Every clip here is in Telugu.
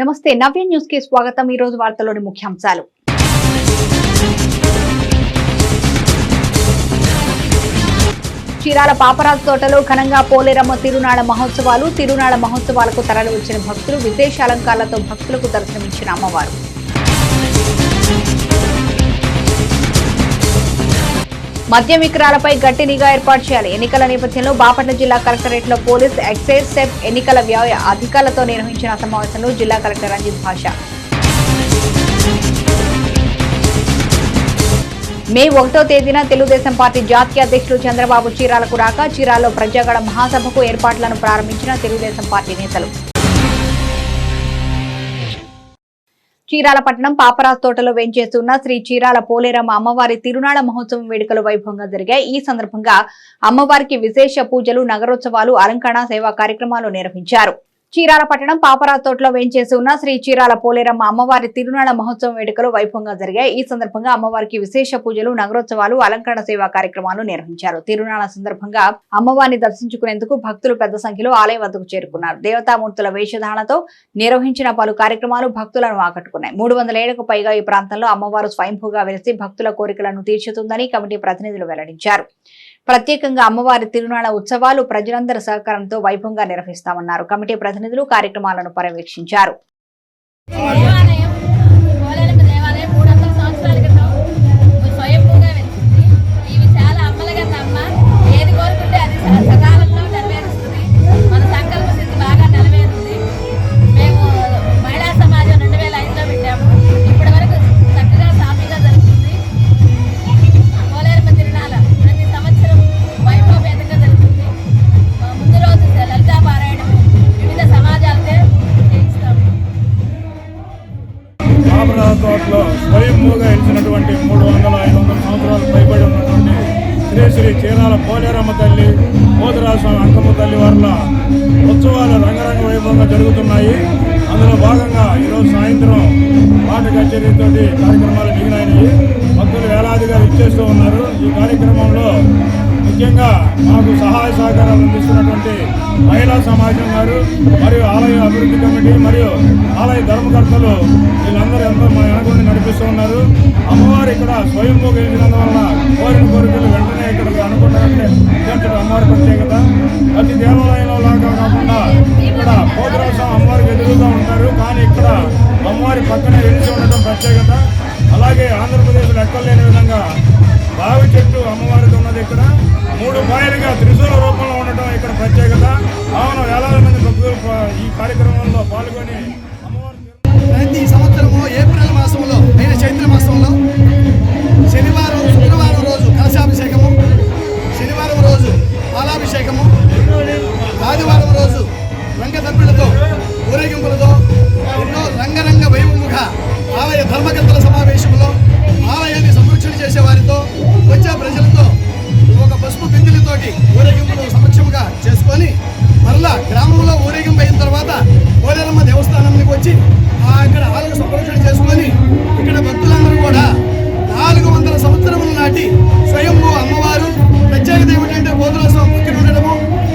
నమస్తే నవ్య న్యూస్ కి స్వాగతం। ఈ రోజు వార్తల్లోని ముఖ్యాంశాలు। చీరాల పాపరాజు తోటలో ఘనంగా పోలేరమ్మ తిరునాళ మహోత్సవాలు। తిరునాళ మహోత్సవాలకు తరలి వచ్చిన భక్తులు విశేష అలంకారాలతో భక్తులకు దర్శనమిచ్చిన అమ్మవారు। మద్యం విక్రయాలపై గట్టి నిఘా ఏర్పాటు చేయాలి। ఎన్నికల నేపథ్యంలో బాపట్ల జిల్లా కలెక్టరేట్ లో పోలీస్ ఎక్సైజ్ సెబ్ ఎన్నికల వ్యయ అధికారులతో నిర్వహించిన సమావేశంలో జిల్లా కలెక్టర్ రంజిత్ భాషా మే 1వ తేదీన తెలుగుదేశం పార్టీ జాతీయ అధ్యక్షులు చంద్రబాబు చీరాలకు రాక చీరాల్లో ప్రజాగళ మహాసభకు ఏర్పాట్లను ప్రారంభించిన తెలుగుదేశం పార్టీ నేతలు। చీరాల పట్టణం పాపరాజు తోటలో వేంచేస్తున్న శ్రీ చీరాల పోలేరమ్మ అమ్మవారి తిరునాళ మహోత్సవం వేడుకలు వైభవంగా జరిగాయి। ఈ సందర్భంగా అమ్మవారికి విశేష పూజలు, నగరోత్సవాలు, అలంకరణ సేవా కార్యక్రమాలు నిర్వహించారు। చీరాల పట్టణం పాపరాజు తోటలో వేంచేసి ఉన్న శ్రీ చీరాల పోలేరమ్మ అమ్మవారి తిరునాళ మహోత్సవం వేడుకలు వైభవంగా జరిగాయి। ఈ సందర్భంగా అమ్మవారికి విశేష పూజలు, నగరోత్సవాలు, అలంకరణ సేవా కార్యక్రమాలు నిర్వహించారు। తిరునాళ సందర్భంగా అమ్మవారిని దర్శించుకునేందుకు భక్తులు పెద్ద సంఖ్యలో ఆలయం వద్దకు చేరుకున్నారు। దేవతామూర్తుల వేషధారణతో నిర్వహించిన పలు కార్యక్రమాలు భక్తులను ఆకట్టుకున్నాయి। 300 ఏళ్లకు పైగా ఈ ప్రాంతంలో అమ్మవారు స్వయంభూగా వెలిసి భక్తుల కోరికలను తీర్చుతుందని కమిటీ ప్రతినిధులు వెల్లడించారు। ప్రత్యేకంగా అమ్మవారి తిరునాళ ఉత్సవాలు ప్రజలందరి సహకారంతో వైభవంగా నిర్వహిస్తామన్నారు। కమిటీ ప్రతినిధులు కార్యక్రమాలను పర్యవేక్షించారు। తోటలో స్వయంభూగా ఇచ్చినటువంటి 300-500 సంవత్సరాలు పైబడి ఉన్నటువంటి శ్రీ చీరాల పోలేరమ్మ తల్లి, పోతురాస్వామి అంకమ్మ తల్లి వార్ల ఉత్సవాలు రంగరంగ వైభవంగా జరుగుతున్నాయి। అందులో భాగంగా ఈరోజు సాయంత్రం పాట కచేరీతో కార్యక్రమాలు మిగిలినాయి। భక్తులు వేలాదిగా ఇచ్చేస్తూ ఉన్నారు। ఈ కార్యక్రమంలో ముఖ్యంగా మాకు సహాయ సహకారాలు అందిస్తున్నటువంటి మహిళా సమాజం గారు మరియు ఆలయ అభివృద్ధి కమిటీ మరియు ఆలయ ధర్మకర్తలు వీళ్ళందరూ ఎంతో మా వెనకుండి నడిపిస్తూ ఉన్నారు। అమ్మవారు ఇక్కడ స్వయంభూ గెలిచినందువల్ల కోరిన కోరికలు వెంటనే ఇక్కడికి అనుకుంటారంటే తీర్చడం అమ్మవారి ప్రత్యేకత। ప్రతి దేవాలయంలో లాగా కాకుండా ఇక్కడ పోతురాస్వామి అమ్మవారికి ఎదురుగా ఉంటారు, కానీ ఇక్కడ అమ్మవారి పక్కనే వెలిసి ఉండటం ప్రత్యేకత। అలాగే ఆంధ్రప్రదేశ్లో ఎక్కడ లేని విధంగా బావి చెట్టు అమ్మవారికి ఉన్నది, ఇక్కడ 3 పాయలుగా త్రిశూల రూపంలో ఉండటం ఇక్కడ ప్రత్యేకత। కావున వేలాది మంది భక్తులు ఈ కార్యక్రమంలో పాల్గొని ప్రతి సంవత్సరము ఏప్రిల్ మాసంలో అయిన చైత్ర మాసంలో శనివారం, శుక్రవారం రోజు కలశాభిషేకము, శనివారం రోజు పాలాభిషేకము, ఆదివారం రోజు రంగదబ్బిళ్లతో ఊరేగింపులతో ఎన్నో రంగరంగ వైభవంగా ఆలయ ధర్మకర్తల సమావేశంలో ఆలయాన్ని సంరక్షణ చేసే వారితో వచ్చే ప్రజలతో ఒక పసుపు బిందులతోటి ఊరేగింపులు సమక్షంగా చేసుకొని మరలా గ్రామంలో ఊరేగింపు అయిన తర్వాత పోలేరమ్మ దేవస్థానానికి వచ్చి ఇక్కడ ఆలయ సంరక్షణ చేసుకొని ఇక్కడ భక్తులందరూ కూడా 400 సంవత్సరముల నాటి స్వయంభూ అమ్మవారు ప్రత్యేకత ఏమిటంటే పోతురాస్వామి ఇక్కడ ఉండడము,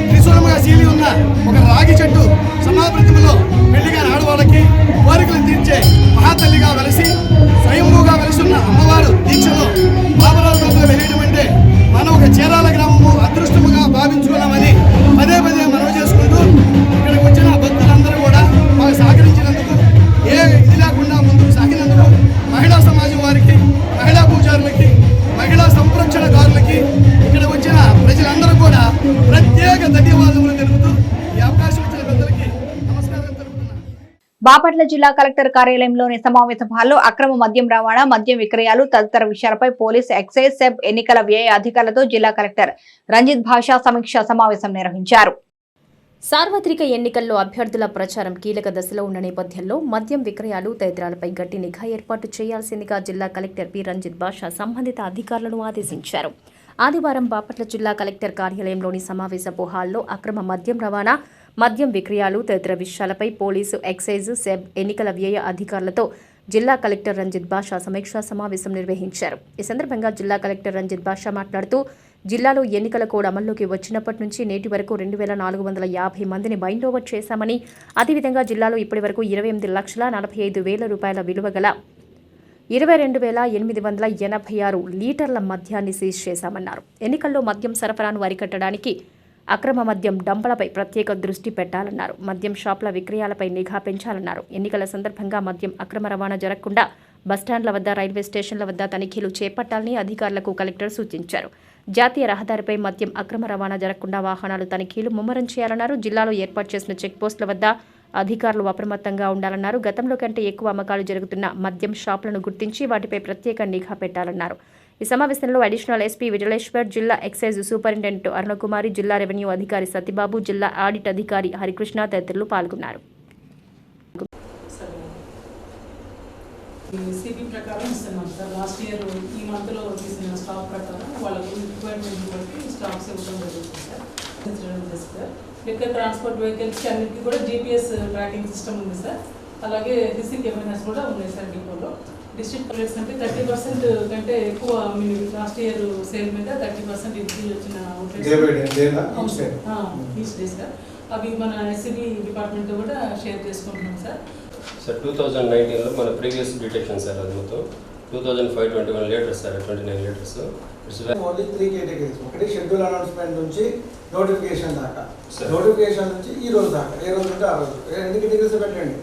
త్రిశూలముగా శీలి ఉన్న ఒక రాగి చెట్టు సమాప్రతిమలో పెళ్లిగా ఆడవాళ్ళకి కోరికలు తీర్చే మహాతల్లిగా వెలిసి స్వయంభూగా వెలిసిన అమ్మవారు దీక్షలో పాపరాజులో వెళ్ళడం అంటే మనం ఒక చీరాల గ్రామము అదృష్టముగా భావించుకున్నామని పదే పదే మనవి చేసుకుంటూ ఇక్కడికి వచ్చిన భక్తులందరూ కూడా మాకు సహకరించినందుకు, ఏ ఇది లేకుండా ముందుకు సాగినందుకు మహిళా సమాజం వారికి, మహిళా పూజారులకి, మహిళా సంరక్షణకారులకి, ఇక్కడ వచ్చిన ప్రజలందరూ కూడా ప్రత్యేక ధన్యవాదములు తెలుపుతూ ఈ అవకాశం ఇచ్చిన పెద్దలకి నమస్కారం తెలుపుతున్నాను। బాపట్ల జిల్లా కలెక్టర్ కార్యాలయంలోని సమావేశ హాల్లో అక్రమ మద్యం రవాణా, మద్యం విక్రయాలు తదితర విషయాలపై పోలీస్ ఎక్సైజ్ సెబ్ ఎన్నికల వ్యయ అధికారులతో జిల్లా కలెక్టర్ రంజిత్ భాషా సమీక్ష సమావేశం నిర్వహించారు। సార్వత్రిక ఎన్నికల్లో అభ్యర్థుల ప్రచారం కీలక దశలో ఉన్న నేపథ్యంలో మద్యం విక్రయాలు తదితరాలపై గట్టి నిఘా ఏర్పాటు చేయాల్సిందిగా జిల్లా కలెక్టర్ పి రంజిత్ భాషా సంబంధిత అధికారులను ఆదేశించారు। ఆదివారం బాపట్ల జిల్లా కలెక్టర్ కార్యాలయంలోని సమావేశపు హాల్లో అక్రమ మద్యం రవాణా, మద్యం విక్రయాలు తదితర విషయాలపై పోలీసు, ఎక్సైజ్ సెబ్ ఎన్నికల వ్యయ అధికారులతో జిల్లా కలెక్టర్ రంజిత్ భాషా సమీక్షా సమావేశం నిర్వహించారు। ఈ సందర్భంగా జిల్లా కలెక్టర్ రంజిత్ భాషా మాట్లాడుతూ జిల్లాలో ఎన్నికల కోడ్ అమల్లోకి వచ్చినప్పటి నుంచి నేటి వరకు 2,450 మందిని బైండ్ ఓవర్ చేశామని, అదేవిధంగా జిల్లాలో ఇప్పటివరకు 28,45,000 రూపాయల విలువ గల 22,886 లీటర్ల మద్యాన్ని సీజ్ చేశామన్నారు. ఎన్నికల్లో మద్యం సరఫరాను అరికట్టడానికి అక్రమ మద్యం డంపలపై ప్రత్యేక దృష్టి పెట్టాలన్నారు. మద్యం షాపుల విక్రయాలపై నిఘా పెంచాలన్నారు. ఎన్నికల సందర్భంగా మద్యం అక్రమ రవాణా జరగకుండా బస్టాండ్ల వద్ద, రైల్వే స్టేషన్ల వద్ద తనిఖీలు చేపట్టాలని అధికారులకు కలెక్టర్ సూచించారు. జాతీయ రహదారిపై మద్యం అక్రమ రవాణా జరగకుండా వాహనాలు తనిఖీలు ముమ్మరం చేయాలన్నారు. జిల్లాలో ఏర్పాటు చేసిన చెక్పోస్టుల వద్ద అధికారులు అప్రమత్తంగా ఉండాలన్నారు. గతంలో కంటే ఎక్కువ అమ్మకాలు జరుగుతున్న మద్యం షాపులను గుర్తించి వాటిపై ప్రత్యేక నిఘా పెట్టాలన్నారు. ఈ సమావేశంలో అడిషనల్ ఎస్పీ విజలేశ్వర్, జిల్లా ఎక్సైజ్ సూపరింటెండెంట్ అరుణకుమారి, జిల్లా రెవెన్యూ అధికారి సత్యబాబు, జిల్లా ఆడిట్ అధికారి హరికృష్ణ తదితరులు పాల్గొన్నారు. సిబి ప్రకారం ఇస్తున్నాం సార్. లాస్ట్ ఇయర్ ఈ మంత్లో తీసిన స్టాక్ ప్రకారం వాళ్ళకు రిక్వైర్మెంట్ బట్టి స్టాక్స్ ఇవ్వడం జరుగుతుంది సార్. లిక్కర్ ట్రాన్స్పోర్ట్ వెహికల్స్కి అన్నిటికీ కూడా GPS ట్రాకింగ్ సిస్టమ్ ఉంది సార్. అలాగే హిస్సీ కెమెరాస్ కూడా ఉన్నాయి సార్ డిపోలో. డిస్ట్రిక్ట్ కలెక్ట్స్ అంటే 30% కంటే ఎక్కువ లాస్ట్ ఇయర్ సేల్ మీద 30% ఇంక్రీజ్ వచ్చిన ఈచ్ డే సార్. అవి మన ఎస్సీబీ డిపార్ట్మెంట్తో కూడా షేర్ చేసుకుంటున్నాం సార్. సార్ 2019లో మన ప్రీవియస్ డిటెక్షన్ సార్ అది మొత్తం 2521 litres sir, 29 litres. Only 3 categories. ఒకటి షెడ్యూల్ అనౌన్స్మెంట్ నుంచి నోటిఫికేషన్ దాకా, నోటిఫికేషన్ నుంచి ఈ రోజు దాకా, ఏ రోజు ఉంటే ఆ రోజు 2 కేటగిరీస్ పెట్టండి.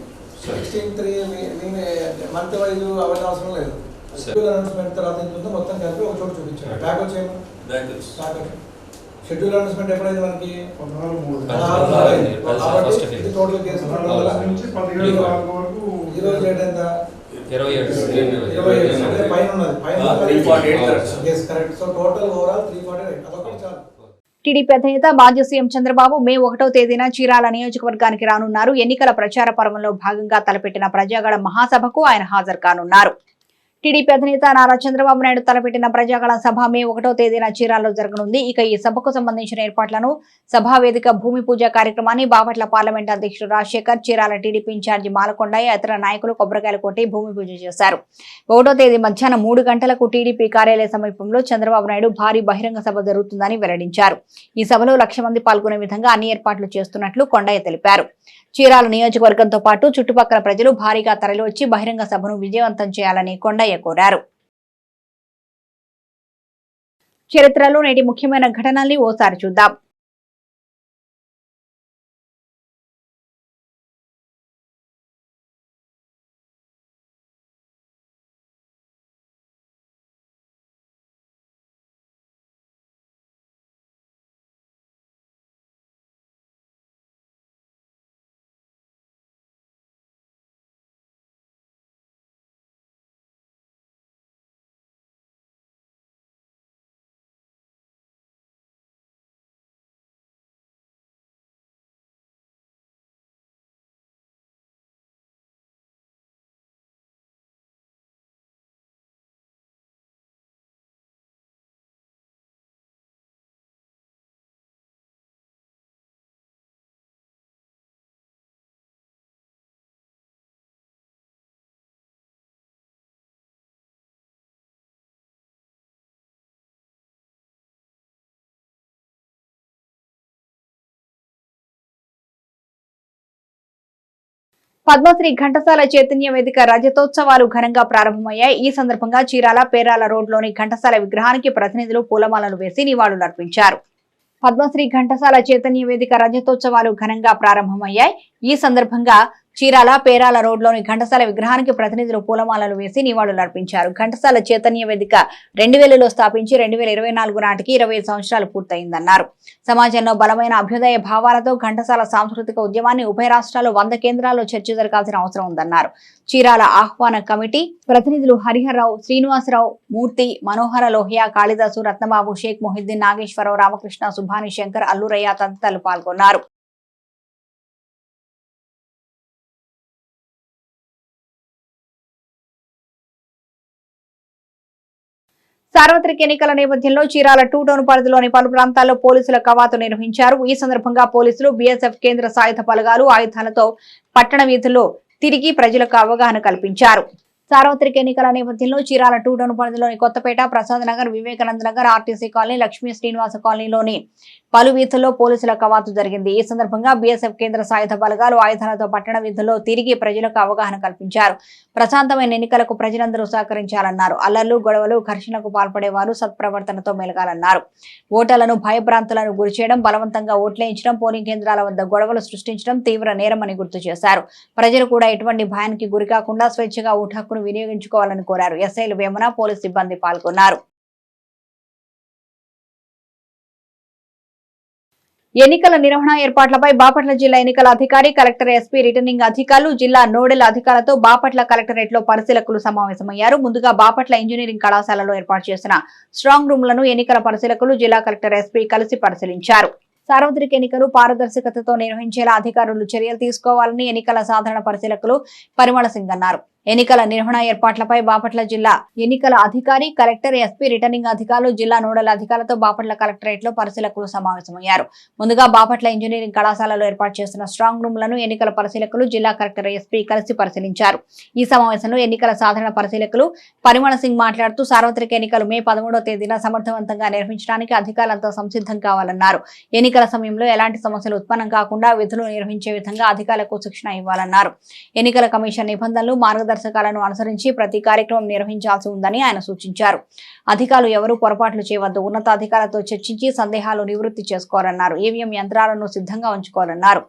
16/3 మంత్ వైజ్ అవన్నీ అవసరం లేదు. షెడ్యూల్ అనౌన్స్మెంట్ తర్వాత ఇంత మొత్తం కలిపి ఒక చోటు చూపించాను. బ్యాక్ వచ్చేమో షెడ్యూల్ అనౌన్స్మెంట్ ఎప్పుడైంది మనకి 14 ఇది టోటల్ కేసు 200 ఈ రోజు డేట్ ఎంత 27 అంటే పైన ఉన్నది. పైన 348 కరెక్ట్. So total overall 348. అదొకటి చాలు. టీడీపీ అధినేత మాజీ సీఎం చంద్రబాబు మే 1వ తేదీన చీరాల నియోజకవర్గానికి రానున్నారు. ఎన్నికల ప్రచార పర్వంలో భాగంగా తలపెట్టిన ప్రజాగళ మహాసభకు ఆయన హాజరు కానున్నారు. టీడీపీ అధినేత నారా చంద్రబాబు నాయుడు తలపెట్టిన ప్రజాగళ సభ మే 1వ తేదీన చీరాలలో జరగనుంది. ఇక ఈ సభకు సంబంధించిన ఏర్పాట్లను, సభా వేదిక భూమి పూజ కార్యక్రమాన్ని బాపట్ల పార్లమెంట్ అధ్యక్షుడు రాజశేఖర్, చీరాల టీడీపీ ఇన్ఛార్జి మాలకొండయ్య, ఇతర నాయకులు కొబ్బరికాయలు కొట్టి భూమి పూజ చేశారు. 1వ తేదీ మధ్యాహ్నం 3 గంటలకు టీడీపీ కార్యాలయ సమీపంలో చంద్రబాబు నాయుడు భారీ బహిరంగ సభ జరుగుతుందని వెల్లడించారు. ఈ సభలో 1,00,000 మంది పాల్గొనే విధంగా అన్ని ఏర్పాట్లు చేస్తున్నట్లు కొండయ్య తెలిపారు. చీరాల నియోజకవర్గంతో పాటు చుట్టుపక్కల ప్రజలు భారీగా తరలివచ్చి బహిరంగ సభను విజయవంతం చేయాలని కొండయ్య కోరారు. చరిత్రలో నేటి ముఖ్యమైన ఘటనల్ని ఓసారి చూద్దాం. పద్మశ్రీ ఘంటసాల చైతన్య వేదిక రజతోత్సవాలు ఘనంగా ప్రారంభమయ్యాయి. ఈ సందర్భంగా చీరాల పేరాల రోడ్లోని ఘంటసాల విగ్రహానికి ప్రతినిధులు పూలమాలలు వేసి నివాళులర్పించారు. పద్మశ్రీ ఘంటసాల చైతన్య వేదిక రజతోత్సవాలు ఘనంగా ప్రారంభమయ్యాయి. ఈ సందర్భంగా చీరాల పేరాల రోడ్లోని ఘంటసాల విగ్రహానికి ప్రతినిధులు పూలమాలలు వేసి నివాళులర్పించారు. ఘంటసాల చైతన్య వేదిక 2000లో స్థాపించి 2024 నాటికి 25 సంవత్సరాలు పూర్తయిందన్నారు. సమాజంలో బలమైన అభ్యుదయ భావాలతో ఘంటసాల సాంస్కృతిక ఉద్యమాన్ని ఉభయ రాష్ట్రాల్లో 100 కేంద్రాల్లో చర్చ జరగాల్సిన అవసరం ఉందన్నారు. చీరాల ఆహ్వాన కమిటీ ప్రతినిధులు హరిహర్రావు, శ్రీనివాసరావు, మూర్తి, మనోహర లోహియా, కాళిదాసు, రత్నబాబు, షేక్ మొహిద్దీన్, నాగేశ్వరరావు, రామకృష్ణ, సుభాని శంకర్, అల్లురయ్య తదితరులు పాల్గొన్నారు. సార్వత్రిక ఎన్నికల నేపథ్యంలో చీరాల 2 టౌన్ పరిధిలోని పలు ప్రాంతాల్లో పోలీసుల కవాతు నిర్వహించారు. ఈ సందర్భంగా పోలీసులు బీఎస్ఎఫ్ కేంద్ర సాయుధ బలగాలు ఆయుధాలతో పట్టణ వీధుల్లో తిరిగి ప్రజలకు అవగాహన కల్పించారు. సార్వత్రిక ఎన్నికల నేపథ్యంలో చీరాల 2 టౌన్ పరిధిలోని కొత్తపేట, ప్రసాద్ నగర్, వివేకానంద నగర్, ఆర్టీసీ కాలనీ, లక్ష్మీ శ్రీనివాస కాలనీలోని పలు వీధుల్లో పోలీసుల కవాతు జరిగింది. ఈ సందర్భంగా బీఎస్ఎఫ్ కేంద్ర సాయుధ బలగాలు ఆయుధాలతో పట్టణ వీధుల్లో తిరిగి ప్రజలకు అవగాహన కల్పించారు. ప్రశాంతమైన ఎన్నికలకు ప్రజలందరూ సహకరించాలన్నారు. అల్లర్లు, గొడవలు, ఘర్షణకు పాల్పడేవారు సత్ప్రవర్తనతో మెలగాలన్నారు. ఓటర్లను భయభ్రాంతులను గురిచేయడం, బలవంతంగా ఓట్లేయించడం, పోలింగ్ కేంద్రాల వద్ద గొడవలు సృష్టించడం తీవ్ర నేరమని గుర్తు చేశారు. ప్రజలు కూడా ఎటువంటి భయానికి గురికాకుండా స్వేచ్ఛగా ఓటు హక్కును వినియోగించుకోవాలని కోరారు. ఎస్ఐలు వేమన, పోలీసు సిబ్బంది పాల్గొన్నారు. ఎన్నికల నిర్వహణ ఏర్పాట్లపై బాపట్ల జిల్లా ఎన్నికల అధికారి, కలెక్టర్, ఎస్పీ, రిటర్నింగ్ అధికారులు, జిల్లా నోడల్ అధికారులతో బాపట్ల కలెక్టరేట్ లో పరిశీలకులు సమావేశమయ్యారు. ముందుగా బాపట్ల ఇంజనీరింగ్ కళాశాలలో ఏర్పాటు చేసిన స్ట్రాంగ్ రూమ్లను ఎన్నికల పరిశీలకులు, జిల్లా కలెక్టర్, ఎస్పీ కలిసి పరిశీలించారు. సార్వత్రిక ఎన్నికలు పారదర్శకతతో నిర్వహించేలా అధికారులు చర్యలు తీసుకోవాలని ఎన్నికల సాధారణ పరిశీలకులు పరిమళ సింగ్ అన్నారు. ఎన్నికల నిర్వహణ ఏర్పాట్లపై బాపట్ల జిల్లా ఎన్నికల అధికారి, కలెక్టర్, ఎస్పీ, రిటర్నింగ్ అధికారులు, జిల్లా నోడల్ అధికారులతో బాపట్ల కలెక్టరేట్ లో పరిశీలకులు సమావేశమయ్యారు. ముందుగా బాపట్ల ఇంజనీరింగ్ కళాశాలలో ఏర్పాటు చేసిన స్ట్రాంగ్ రూమ్లను ఎన్నికల పరిశీలకులు, జిల్లా కలెక్టర్, ఎస్పీ కలిసి పరిశీలించారు. ఈ సమావేశంలో ఎన్నికల సాధారణ పరిశీలకులు పరిమళ సింగ్ మాట్లాడుతూ సార్వత్రిక ఎన్నికలు మే 11వ తేదీన సమర్థవంతంగా నిర్వహించడానికి అధికారులంతా సంసిద్ధం కావాలన్నారు. ఎన్నికల సమయంలో ఎలాంటి సమస్యలు ఉత్పన్నం కాకుండా విధులు నిర్వహించే విధంగా అధికారులకు శిక్షణ ఇవ్వాలన్నారు. ఎన్నికల కమిషన్ నిబంధనలు, మార్గదర్శకాలను అనుసరించి ప్రతి కార్యక్రమం నిర్వహించాల్సి ఉందని ఆయన సూచించారు. అధికారులు ఎవరూ పొరపాట్లు చేయవద్దు. ఉన్నతాధికారులతో చర్చించి సందేహాలు నివృత్తి చేసుకోవాలన్నారు. ఈవీఎం యంత్రాలను సిద్ధంగా ఉంచుకోవాలన్నారు.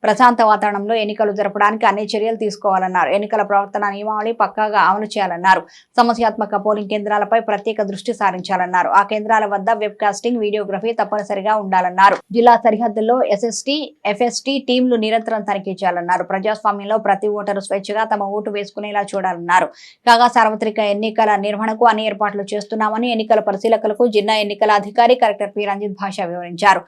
ప్రశాంత వాతావరణంలో ఎన్నికలు జరపడానికి అన్ని చర్యలు తీసుకోవాలన్నారు. ఎన్నికల ప్రవర్తన నియమావళి పక్కాగా అమలు చేయాలన్నారు. సమస్యాత్మక పోలింగ్ కేంద్రాలపై ప్రత్యేక దృష్టి సారించాలన్నారు. ఆ కేంద్రాల వద్ద వెబ్ కాస్టింగ్, వీడియోగ్రఫీ తప్పనిసరిగా ఉండాలన్నారు. జిల్లా సరిహద్దుల్లో ఎస్ఎస్టీ, ఎఫ్ఎస్టీ టీంలు నిరంతరం తనిఖీ చేయాలన్నారు. ప్రజాస్వామ్యంలో ప్రతి ఓటరు స్వేచ్ఛగా తమ ఓటు వేసుకునేలా చూడాలన్నారు. కాగా సార్వత్రిక ఎన్నికల నిర్వహణకు అన్ని ఏర్పాట్లు చేస్తున్నామని ఎన్నికల పరిశీలకులకు జిల్లా ఎన్నికల అధికారి, కలెక్టర్ పి. రంజిత్ భాష వివరించారు.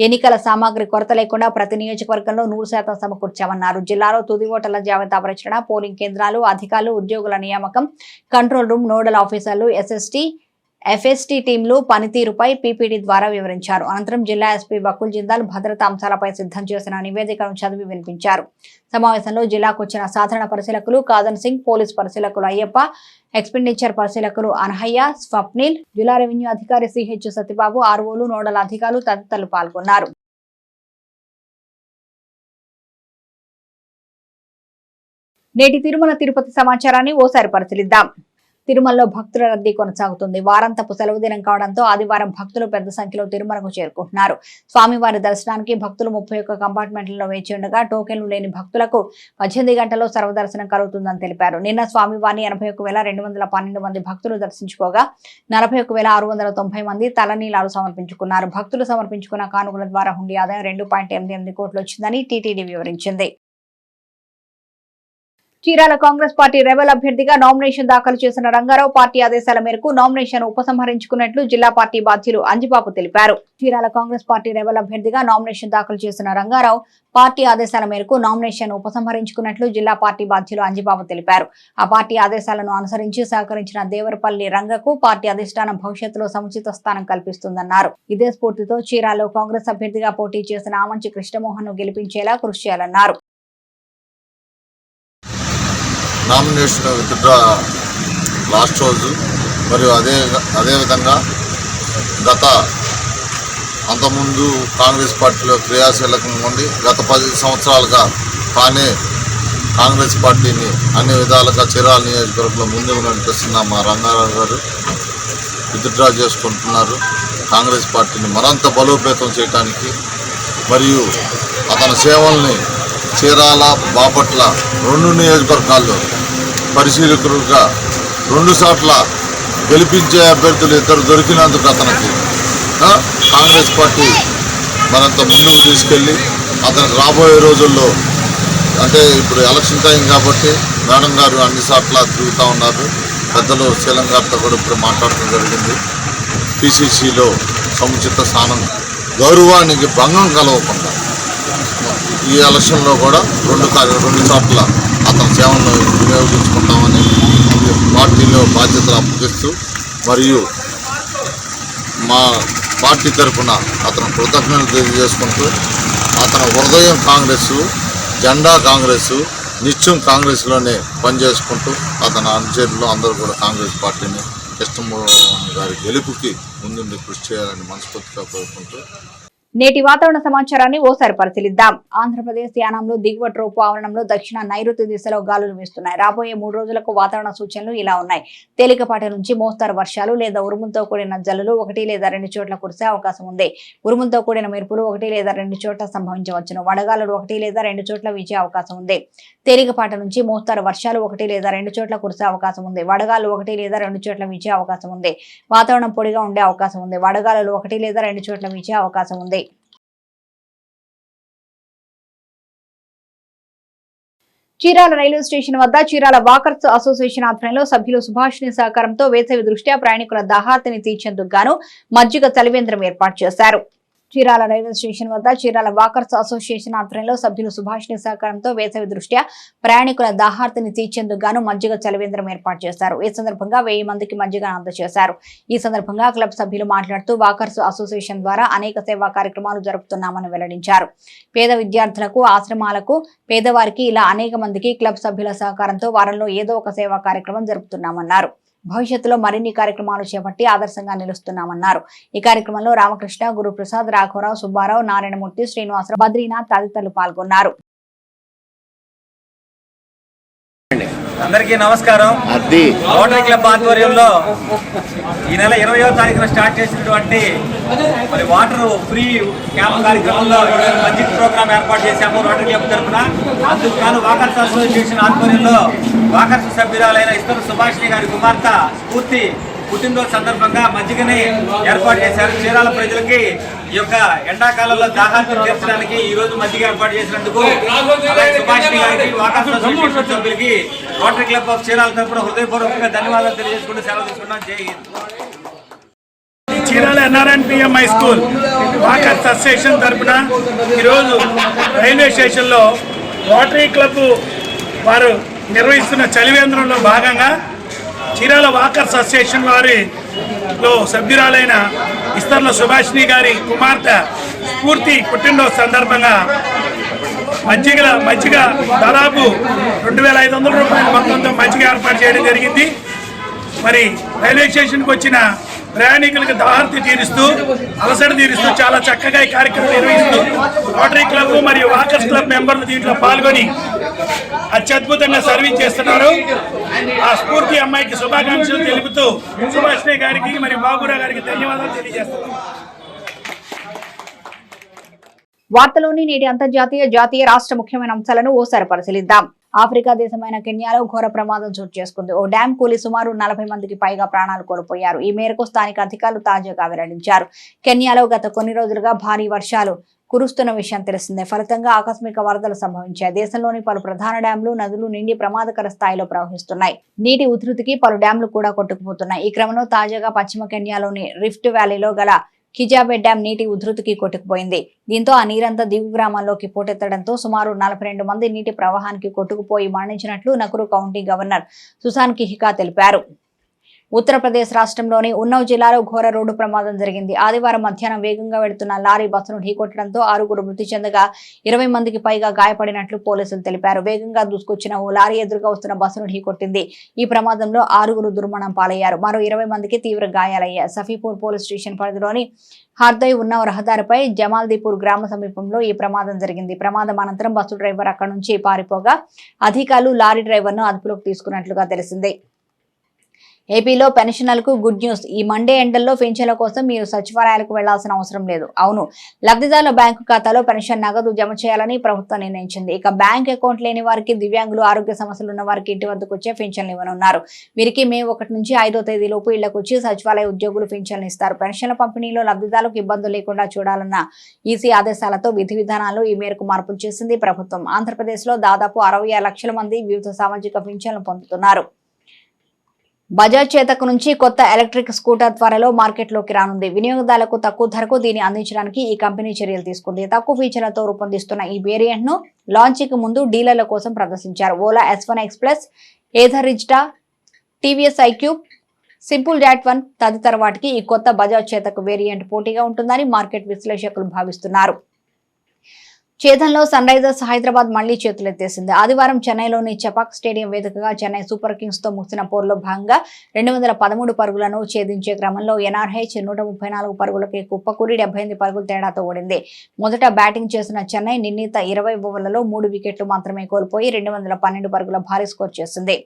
ఎన్నికల సామాగ్రి కొరత లేకుండా ప్రతి నియోజకవర్గంలో 100% సమకూర్చామన్నారు. జిల్లాలో తుది ఓటర్ల జాబితా పరిశీలన, పోలింగ్ కేంద్రాలు, అధికారులు, ఉద్యోగుల నియామకం, కంట్రోల్ రూమ్, నోడల్ ఆఫీసర్లు, ఎస్ఎస్టీ, ఎఫ్ఎస్టీ టీంలు పనితీరుపై పీపీటీ ద్వారా వివరించారు. అనంతరం జిల్లా ఎస్పీ బకుల్ జిందాల్ భద్రతా అంశాలపై సిద్ధం చేసిన నివేదికను చదివి వినిపించారు. సమావేశంలో జిల్లాకు వచ్చిన సాధారణ పరిశీలకులు కాదన్ సింగ్, పోలీస్ పరిశీలకులు అయ్యప్ప, ఎక్స్పెండిచర్ పరిశీలకులు అనహయ్య, స్వప్నిల్, జిల్లా రెవెన్యూ అధికారి సిహెచ్ సత్యబాబు, ఆర్ఓలు, నోడల్ అధికారులు తదితరులు పాల్గొన్నారు. నేటి తిరుమల తిరుపతి సమాచారాన్ని ఓసారి పరిశీలిద్దాం. తిరుమలలో భక్తుల రద్దీ కొనసాగుతుంది. వారాంతపు సెలవు దినం కావడంతో ఆదివారం భక్తులు పెద్ద సంఖ్యలో తిరుమలకు చేరుకుంటున్నారు. స్వామివారి దర్శనానికి భక్తులు 31 కంపార్ట్మెంట్లలో వేచి ఉండగా టోకెన్లు లేని భక్తులకు 18 గంటల్లో సర్వదర్శనం కలుగుతుందని తెలిపారు. నిన్న స్వామివారిని 81,212 మంది భక్తులు దర్శించుకోగా 41,690 మంది తలనీలాలు సమర్పించుకున్నారు. భక్తులు సమర్పించుకున్న కానుకల ద్వారా హుండీ ఆదాయం 2.88 కోట్లు వచ్చిందని టీటీడీ వివరించింది. చీరాల కాంగ్రెస్ పార్టీ రెబల్ అభ్యర్థిగా నామినేషన్ దాఖలు చేసిన రంగారావు పార్టీ ఆదేశాల మేరకు నామినేషన్ ఉపసంహరించుకున్నట్లు జిల్లా పార్టీ బాధ్యులు అంజిబాబు తెలిపారు. చీరాల కాంగ్రెస్ పార్టీ రెబల్ అభ్యర్థిగా నామినేషన్ దాఖలు చేసిన రంగారావు పార్టీ ఆదేశాల మేరకు నామినేషన్ ఉపసంహరించుకున్నట్లు జిల్లా పార్టీ బాధ్యులు అంజిబాబు తెలిపారు. ఆ పార్టీ ఆదేశాలను అనుసరించి సహకరించిన దేవరపల్లి రంగకు పార్టీ అధిష్టానం భవిష్యత్తులో సముచిత స్థానం కల్పిస్తుందన్నారు. ఇదే స్ఫూర్తితో చీరాలలో కాంగ్రెస్ అభ్యర్థిగా పోటీ చేసిన ఆమంచి కృష్ణమోహన్ ను గెలిపించేలా కృషి చేయాలన్నారు. నామినేషన్ విత్డ్రా లాస్ట్ రోజు మరియు అదేవిధంగా అంతకుముందు కాంగ్రెస్ పార్టీలో క్రియాశీలకంగా ఉండి గత 10 సంవత్సరాలుగా తానే కాంగ్రెస్ పార్టీని అన్ని విధాలుగా చీరాల నియోజకవర్గంలో ముందుకు నడిపిస్తున్న మా రంగారావు గారు విత్డ్రా చేసుకుంటున్నారు. కాంగ్రెస్ పార్టీని మరింత బలోపేతం చేయడానికి మరియు అతని సేవల్ని చీరాల, బాపట్ల 2 నియోజకవర్గాల్లో పరిశీలకులుగా 2 సార్ల గెలిపించే అభ్యర్థులు 2 దొరికినందుకు అతనికి కాంగ్రెస్ పార్టీ మరింత ముందుకు తీసుకెళ్ళి అతనికి రాబోయే రోజుల్లో అంటే ఇప్పుడు ఎలక్షన్ టైం కాబట్టి మేడం గారు అన్ని సార్లు తిరుగుతూ ఉన్నారు. పెద్దలు శీలం గారితో కూడా ఇప్పుడు మాట్లాడటం జరిగింది. పిసిసిలో సముచిత స్థానం గౌరవానికి భంగం కలవకుండా ఈ ఎలక్షన్లో కూడా 2 సార్లు అతని సేవలను వినియోగించుకుంటామని పార్టీలో బాధ్యతలు అప్పగిస్తూ మరియు మా పార్టీ తరఫున అతను కృతజ్ఞతలు తెలియజేసుకుంటూ అతని హృదయం కాంగ్రెస్, జెండా కాంగ్రెస్, నిత్యం కాంగ్రెస్లోనే పనిచేసుకుంటూ అతని అనుచరులు అందరూ కూడా కాంగ్రెస్ పార్టీని కృష్ణమోహన్ గారి గెలుపుకి ముందుండి కృషి చేయాలని మనస్ఫూర్తిగా కోరుకుంటూ నేటి వాతావరణ సమాచారాన్ని ఓసారి పరిశీలిద్దాం. ఆంధ్రప్రదేశ్ యానంలో దిగువ ట్రోపు ఆవరణంలో దక్షిణ నైరుతి దిశలో గాలులు వీస్తున్నాయి. రాబోయే 3 రోజులకు వాతావరణ సూచనలు ఇలా ఉన్నాయి. తేలికపాటి నుంచి మోస్తరు వర్షాలు లేదా ఉరుములతో కూడిన జల్లులు 1 లేదా 2 చోట్ల కురిసే అవకాశం ఉంది. ఉరుములతో కూడిన మెరుపులు 1 లేదా 2 చోట్ల సంభవించవచ్చును. వడగాలులు 1 లేదా 2 చోట్ల వీచే అవకాశం ఉంది. తేలికపాటి నుంచి మోస్తరు వర్షాలు 1 లేదా 2 చోట్ల కురిసే అవకాశం ఉంది. వడగాలు 1 లేదా 2 చోట్ల వీచే అవకాశం ఉంది. వాతావరణం పొడిగా ఉండే అవకాశం ఉంది. వడగాలులు 1 లేదా 2 చోట్ల వీచే అవకాశం ఉంది. చీరాల రైల్వే స్టేషన్ వద్ద చీరాల వాకర్స్ అసోసియేషన్ ఆధ్వర్యంలో సభ్యులు సుభాషిణి సహకారంతో వేసవి దృష్ట్యా ప్రయాణికుల దాహార్తిని తీర్చేందుకు గాను మజ్జిగ చలివేంద్రం ఏర్పాటు చేశారు. చీరాల రైల్వే స్టేషన్ వద్ద చీరాల వాకర్స్ అసోసియేషన్ ఆధ్వర్యంలో సభ్యులు సుభాషిణి సహకారంతో వేసవి దృష్ట్యా ప్రయాణికుల దాహార్తిని తీర్చేందుకు గాను మజ్జిగ చలివేంద్రం ఏర్పాటు చేశారు. ఈ సందర్భంగా 1000 మందికి మజ్జిగ అందజేశారు. ఈ సందర్భంగా క్లబ్ సభ్యులు మాట్లాడుతూ వాకర్స్ అసోసియేషన్ ద్వారా అనేక సేవా కార్యక్రమాలు జరుపుతున్నామని వెల్లడించారు. పేద విద్యార్థులకు, ఆశ్రమాలకు, పేదవారికి ఇలా అనేక మందికి క్లబ్ సభ్యుల సహకారంతో వారంలో ఏదో ఒక సేవా కార్యక్రమం జరుపుతున్నామన్నారు. భవిష్యత్తులో మరిన్ని కార్యక్రమాలు చేపట్టి ఆదర్శంగా నిలుస్తున్నామన్నారు. ఈ కార్యక్రమంలో రామకృష్ణ, గురుప్రసాద్, రాఘవరావు, సుబ్బారావు, నారాయణమూర్తి, శ్రీనివాసరావు, బద్రీనాథ్ తదితరులు పాల్గొన్నారు. అందరికీ నమస్కారం. రోటరీ క్లబ్ ఆధ్వర్యంలో ఈ నెల 20వ తారీఖున స్టార్ట్ చేసినటువంటి మరి వాటర్ ఫ్రీ క్యాంప్ కార్యక్రమంలో మజ్జిగ ప్రోగ్రామ్ ఏర్పాటు చేశాము రోటరీ క్లబ్ తరఫున. అందుకు గాను వాకర్స్ అసోసియేషన్ ఆధ్వర్యంలో వాకర్స్ సభ్యురాలైన ఇస్తరు సుభాషిణి గారి కుమార్తె స్ఫూర్తి పుట్టినరోజు సందర్భంగా మజ్జిగని ఏర్పాటు చేశారు. చీరాల ప్రజలకి ఈ యొక్క ఎండాకాలంలో దాహార్తిని తీర్చడానికి ఈ రోజు మజ్జిగ ఏర్పాటు చేసినందుకు సుభాషిణి గారికి, వాకర్స్ అసోసియేషన్ సభ్యులకి రోటరీ క్లబ్ ఆఫ్ చీరాల తరఫున హృదయపూర్వకంగా ధన్యవాదాలు తెలియజేసుకుంటూ సెలవు తీసుకున్నాం. జై Hind. Chirala NRNPM high school walkers association తరఫున ఈరోజు రైల్వే స్టేషన్లో రోటరీ క్లబ్ వారు నిర్వహిస్తున్న చలివేంద్రంలో భాగంగా చీరాల వాకర్స్ అసోసియేషన్ వారిలో సభ్యురాలైన ఇస్తర్ల సుభాషిణి గారి కుమార్తె స్ఫూర్తి పుట్టినరోజు సందర్భంగా మజ్జిగ దాదాపు 2500 రూపాయల మొత్తంతో మజ్జిగ ఏర్పాటు చేయడం జరిగింది. మరి రైల్వే స్టేషన్కి వచ్చిన ప్రయాణికులకు దాహార్తి తీరుస్తూ, అలసట తీరుస్తూ చాలా చక్కగా ఈ కార్యక్రమం నిర్వహిస్తూ రోటరీ క్లబ్ మరియు వాకర్స్ క్లబ్ మెంబర్లు దీంట్లో పాల్గొని అత్యద్భుతంగా సర్వీస్ చేస్తున్నారు. ఆ స్ఫూర్తి అమ్మాయికి శుభాకాంక్షలు తెలుపుతూ సుభాషిణి గారికి మరియు బాబురావు గారికి ధన్యవాదాలు తెలియజేస్తున్నాను. వార్తలోని నేటి అంతర్జాతీయ, జాతీయ, రాష్ట్ర ముఖ్యమైన అంశాలను ఓసారి పరిశీలిద్దాం. ఆఫ్రికా దేశమైన కెన్యాలో ఘోర ప్రమాదం చోటు చేసుకుంది. ఓ డ్యాం కూలి సుమారు 40 మందికి పైగా ప్రాణాలు కోల్పోయారు. ఈ మేరకు స్థానిక అధికారులు తాజాగా వెల్లడించారు. కెన్యాలో గత కొన్ని రోజులుగా భారీ వర్షాలు కురుస్తున్న విషయం తెలిసిందే. ఫలితంగా ఆకస్మిక వరదలు సంభవించాయి. దేశంలోని పలు ప్రధాన డ్యాంలు, నదులు నిండి ప్రమాదకర స్థాయిలో ప్రవహిస్తున్నాయి. నీటి ఉధృతికి పలు డ్యాంలు కూడా కొట్టుకుపోతున్నాయి. ఈ క్రమంలో తాజాగా పశ్చిమ కెన్యాలోని రిఫ్ట్ వ్యాలీలో గల కిజాబే డ్యాం నీటి ఉధృతికి కొట్టుకుపోయింది. దీంతో ఆ నీరంతా దిగు గ్రామాల్లోకి పోటెత్తడంతో సుమారు 42 మంది నీటి ప్రవాహానికి కొట్టుకుపోయి మరణించినట్లు నకురు కౌంటీ గవర్నర్ సుసాన్ కిహికా తెలిపారు. ఉత్తరప్రదేశ్ రాష్ట్రంలోని ఉన్నవ్ జిల్లాలో ఘోర రోడ్డు ప్రమాదం జరిగింది. ఆదివారం మధ్యాహ్నం వేగంగా వెళుతున్న లారీ బస్సును ఢీకొట్టడంతో 6గురు మృతి చెందగా 20 మందికి పైగా గాయపడినట్లు పోలీసులు తెలిపారు. వేగంగా దూసుకొచ్చిన ఓ లారీ ఎదురుగా వస్తున్న బస్సును ఢీకొట్టింది. ఈ ప్రమాదంలో 6గురు దుర్మరణం పాలయ్యారు. మరో 20 మందికి తీవ్ర గాయాలయ్యాయి. సఫీపూర్ పోలీస్ స్టేషన్ పరిధిలోని హార్దయ్ ఉన్న రహదారిపై జమాల్దీపూర్ గ్రామ సమీపంలో ఈ ప్రమాదం జరిగింది. ప్రమాదం అనంతరం బస్సు డ్రైవర్ అక్కడి నుంచి పారిపోగా అధికారులు లారీ డ్రైవర్ను అదుపులోకి తీసుకున్నట్లుగా తెలిసింది. ఏపీలో పెన్షనర్లకు గుడ్ న్యూస్. ఈ మండే ఎండల్లో పెన్షన్ల కోసం మీరు సచివాలయాలకు వెళ్లాల్సిన అవసరం లేదు. అవును, లబ్ధిదారుల బ్యాంకు ఖాతాలో పెన్షన్ నగదు జమ చేయాలని ప్రభుత్వం నిర్ణయించింది. ఇక బ్యాంక్ అకౌంట్ లేని వారికి, దివ్యాంగులు, ఆరోగ్య సమస్యలు ఉన్న వారికి ఇంటి వద్దకు వచ్చే పెన్షన్లు ఇవ్వనున్నారు. వీరికి మే 1 నుంచి 5వ తేదీలోపు ఇళ్లకు వచ్చి సచివాలయ ఉద్యోగులు పెన్షన్లు ఇస్తారు. పెన్షన్ల పంపిణీలో లబ్ధిదారులకు ఇబ్బందులు లేకుండా చూడాలన్న ఈసీ ఆదేశాలతో విధి విధానాల్లో ఈ మేరకు మార్పులు చేసింది ప్రభుత్వం. ఆంధ్రప్రదేశ్ లో దాదాపు 66 లక్షల మంది వివిధ సామాజిక పెన్షన్లు పొందుతున్నారు. బజాజ్ చేతక్ నుంచి కొత్త ఎలక్ట్రిక్ స్కూటర్ త్వరలో మార్కెట్లోకి రానుంది. వినియోగదారులకు తక్కువ ధరకు దీన్ని అందించడానికి ఈ కంపెనీ చర్యలు తీసుకుంది. తక్కువ ఫీచర్లతో రూపొందిస్తున్న ఈ వేరియంట్ ను లాంచింగ్ ముందు డీలర్ల కోసం ప్రదర్శించారు. ఓలా S1 ఎక్స్ప్రెస్, ఏథర్ రిజ్టా, టీవీఎస్ ఐక్యూబ్, సింపుల్ డాట్1 తదితర వాటికి ఈ కొత్త బజాజ్ చేతక్ వేరియంట్ పోటీగా ఉంటుందని మార్కెట్ విశ్లేషకులు భావిస్తున్నారు. ఛేదనలో సన్ రైజర్స్ హైదరాబాద్ మళ్లీ చేతులెత్తేసింది. ఆదివారం చెన్నైలోని చపాక్ స్టేడియం వేదికగా చెన్నై సూపర్ కింగ్స్ తో ముగిసిన పోరులో భాగంగా 213 పరుగులను ఛేదించే క్రమంలో ఎన్ఆర్హెచ్ 134 పరుగులకి కుప్పకూరి 78 పరుగుల తేడాతో ఓడింది. మొదట బ్యాటింగ్ చేసిన చెన్నై నిర్ణీత 20 ఓవర్లలో 3 వికెట్లు మాత్రమే కోల్పోయి 212 పరుగుల భారీ స్కోర్ చేసింది.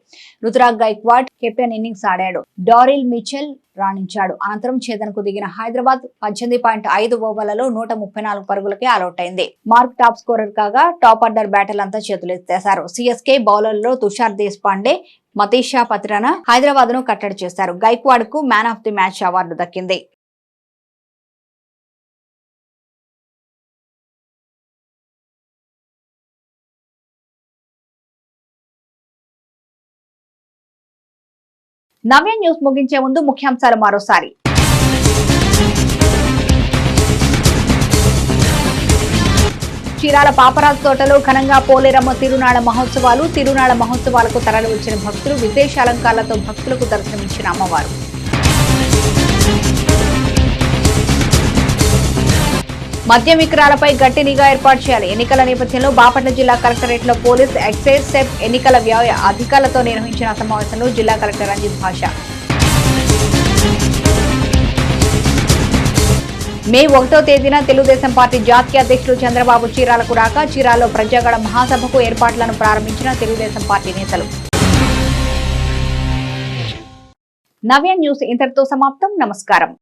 రుతురాజ్ గైక్వాడ్ కెప్టెన్ ఇన్నింగ్స్ ఆడాడు. డారిల్ మిచెల్ రాణించాడు. అనంతరం ఛేదనకు దిగిన హైదరాబాద్ 18.5 ఓవర్లలో 134 పరుగులకే ఆలౌట్ అయింది. మార్క్ టాప్ స్కోరర్ కాగా టాప్ ఆర్డర్ బ్యాటర్లంతా చేతులెత్తేశారు. సిఎస్కే బౌలర్లలో తుషార్ దేశపాండే, మతీషా పత్రానా హైదరాబాద్ ను కట్టడి చేశారు. గైక్వాడ్ కు man of the match award దక్కింది. నవ్య న్యూస్ ముగించే ముందు ముఖ్యాంశాలు మరోసారి. చీరాల పాపరాజు తోటలో ఘనంగా పోలేరమ్మ తిరునాళ మహోత్సవాలు. తిరునాళ మహోత్సవాలకు తరలి వచ్చిన భక్తులు, విశేష అలంకారాలతో భక్తులకు దర్శనమిచ్చిన అమ్మవారు. మద్యం విక్రయాలపై గట్టి నిఘా ఏర్పాటు చేయాలి. ఎన్నికల నేపథ్యంలో బాపట్ల జిల్లా కలెక్టరేట్ లో పోలీస్, ఎక్సైజ్, సెప్, ఎన్నికల వ్యయ అధికారులతో నిర్వహించిన సమావేశంలో జిల్లా కలెక్టర్ రంజిత్ భాష. మే 1వ తేదీన తెలుగుదేశం పార్టీ జాతీయ అధ్యక్షులు చంద్రబాబు చీరాలకు రాక చీరాల్లో ప్రజాగళ మహాసభకు ఏర్పాట్లను ప్రారంభించిన తెలుగుదేశం పార్టీ నేతలు. నవ్య న్యూస్ ఇంతటితో సమాప్తం. నమస్కారం.